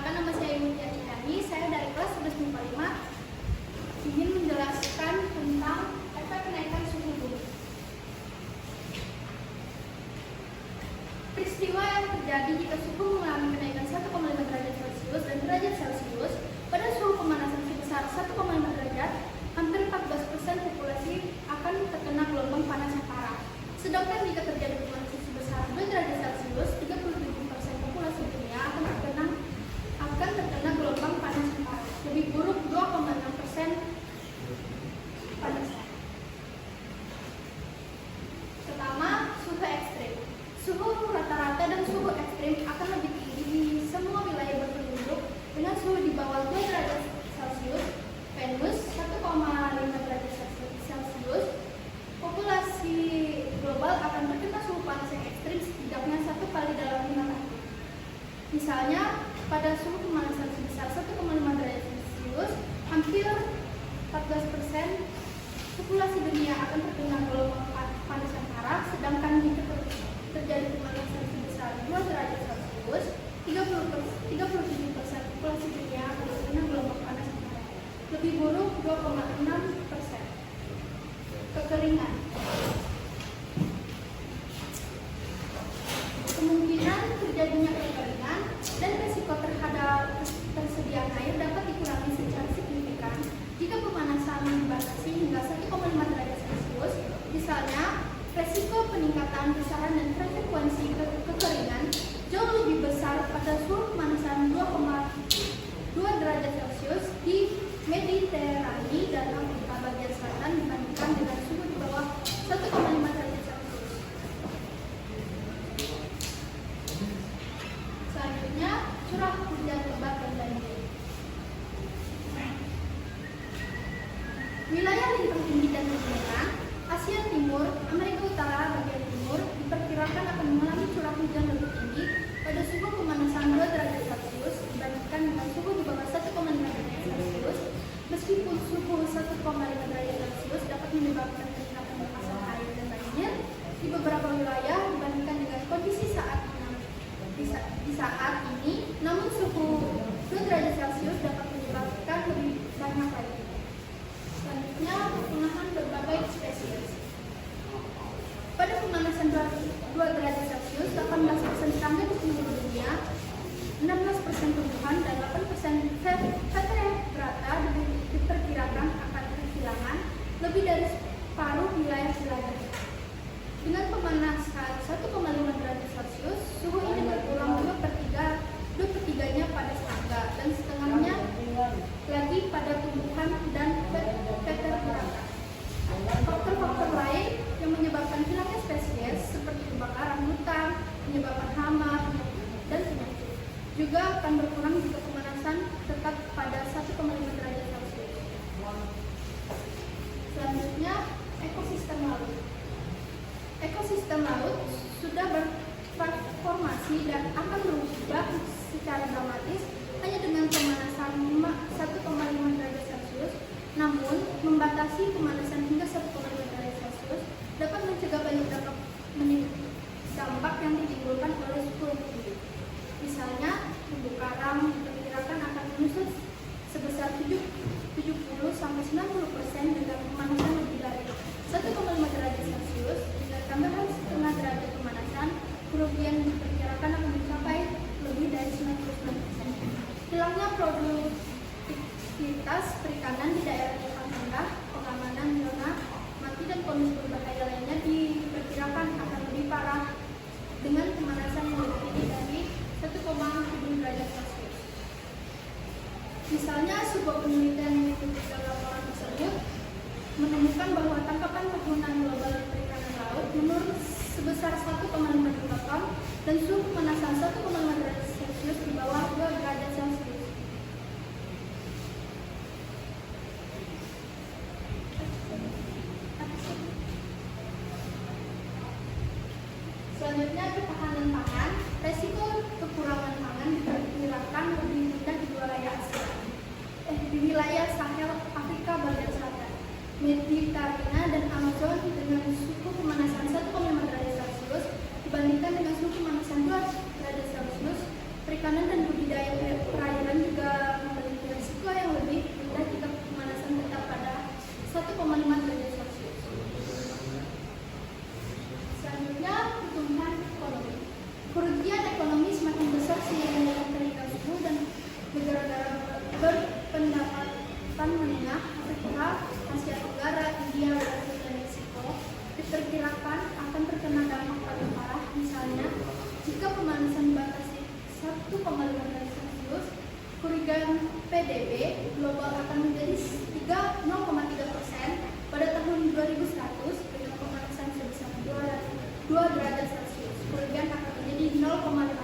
Perkenalkan, nama saya Mutia Cihani. Saya dari kelas 11 MIPA 5 ingin menjelaskan tentang efek kenaikan suhu bumi. Peristiwa yang terjadi jika suhu mengalami kenaikan 1,5 derajat Celcius dan derajat Celcius pada suhu pemanasan sebesar 1,5 derajat, hampir 14% populasi akan terkena gelombang panas yang parah. Sedangkan jika terjadi pemanasan sebesar 2 derajat Celcius, 37% populasi dunia akan terkena gelombang panas yang parah. Lebih buruk 2,6% panasnya. Pertama, suhu ekstrim. Suhu rata-rata dan suhu ekstrim akan lebih tinggi di semua wilayah berpenduduk dengan suhu di bawah 2 derajat Celcius, Venus 1,5 derajat Celcius. Populasi global akan terkena suhu panas yang ekstrim setidaknya 1 kali dalam 5 tahun. Misalnya, pada suhu pemanasan sebesar 1,5 derajat Celcius, hampir 14% populasi dunia akan terkena gelombang panas yang parah, sedangkan jika terjadi pemanasan sebesar 2 derajat Celcius, 37% populasi dunia akan terkena gelombang panas yang parah. Lebih buruk 2,6%. Kekeringan. Kemungkinan terjadinya kekeringan dan risiko terhadap tersediaan air dapat dikurangi secara signifikan jika pemanasan dibatasi hingga 1,5 derajat Celcius. Misalnya, risiko peningkatan besaran dan frekuensi kekeringan jauh lebih besar pada suhu pemanasan 2,2 derajat Celcius di Mediterania dan Afrika bagian selatan dibandingkan dengan suhu di bawah 1,5 derajat Celcius. Selanjutnya, curah hujan lebat dan banjir. Wilayah lintang tinggi dan pegunungan Asia Timur, Amerika Utara bagian timur diperkirakan akan mengalami curah hujan lebih tinggi pada suhu pemanasan 2 derajat Celcius dibandingkan dengan suhu di bawah 1,5 derajat Celcius. Meskipun suhu 1,5 derajat Celcius dapat menyebabkan peningkatan limpasan air dan banjir di beberapa wilayah dibandingkan dengan kondisi di saat ini, namun suhu 2 derajat Celcius dapat menyebabkan lebih banyak lagi. Selanjutnya, kepunahan berbagai spesies. Pada pemanasan 2 derajat Celcius, 18% serangga di seluruh dunia, 16% tumbuhan, dan 8% vertebrata diperkirakan akan kehilangan lebih dari separuh wilayah wilayah. Dengan pemanasan 1,5 derajat Celcius, suhu ini berkurang 2/3-nya pada serangga dan setengahnya lagi pada tumbuhan dan vertebrata. Faktor-faktor lain yang menyebabkan hilangnya spesies seperti kebakaran hutan, menyebabkan hama, dan penyakit juga akan berkurang jika pemanasan tetap pada 1,5 derajat Celcius. Selanjutnya, ekosistem laut. Ekosistem laut sudah bertransformasi dan akan berubah secara dramatis hanya dengan pemanasan 1,5 derajat Celcius. Namun, membatasi pemanasan hingga 1,5 derajat Celcius dapat mencegah banyak dampak yang ditimbulkan oleh suhu tinggi. Misalnya, terumbu karang diperkirakan akan menyusut sebesar 70-90% dengan pemanasan lebih dari 1,5 derajat Celcius. Dengan tambahan setengah derajat pemanasan, kerugian diperkirakan akan mencapai lebih dari 99%. Hilangnya produktivitas perikanan di daerah yang rendah, pengamanan zona mati dan kondisi berbahaya lainnya diperkirakan akan lebih parah dengan pemanasan yang lebih tinggi dari 1,7 derajat Celcius. Misalnya, sebuah penelitian yang diikuti dalam laporan tersebut menemukan bahwa tangkapan penggunaan global perikanan laut menurun sebesar 1,5 juta ton dan suhu pemanasan 1,5 derajat Celcius di bawah 2 derajat Celcius. Selanjutnya, ketahanan pangan. Resiko kekurangan pangan diperkirakan lebih rendah di wilayah Sahel, Afrika bagian selatan, Mediterania dan Amazon dengan suhu pemanasan 1,5 derajat Celcius dibandingkan dengan suhu pemanasan 2 derajat Celcius. Perikanan dan budidaya perairan derajat Celcius, kerugian PDB global akan menjadi 0,3% pada tahun 2100 dengan pemanasan sebesar 2 derajat Celcius. Kerugian akan menjadi 0,5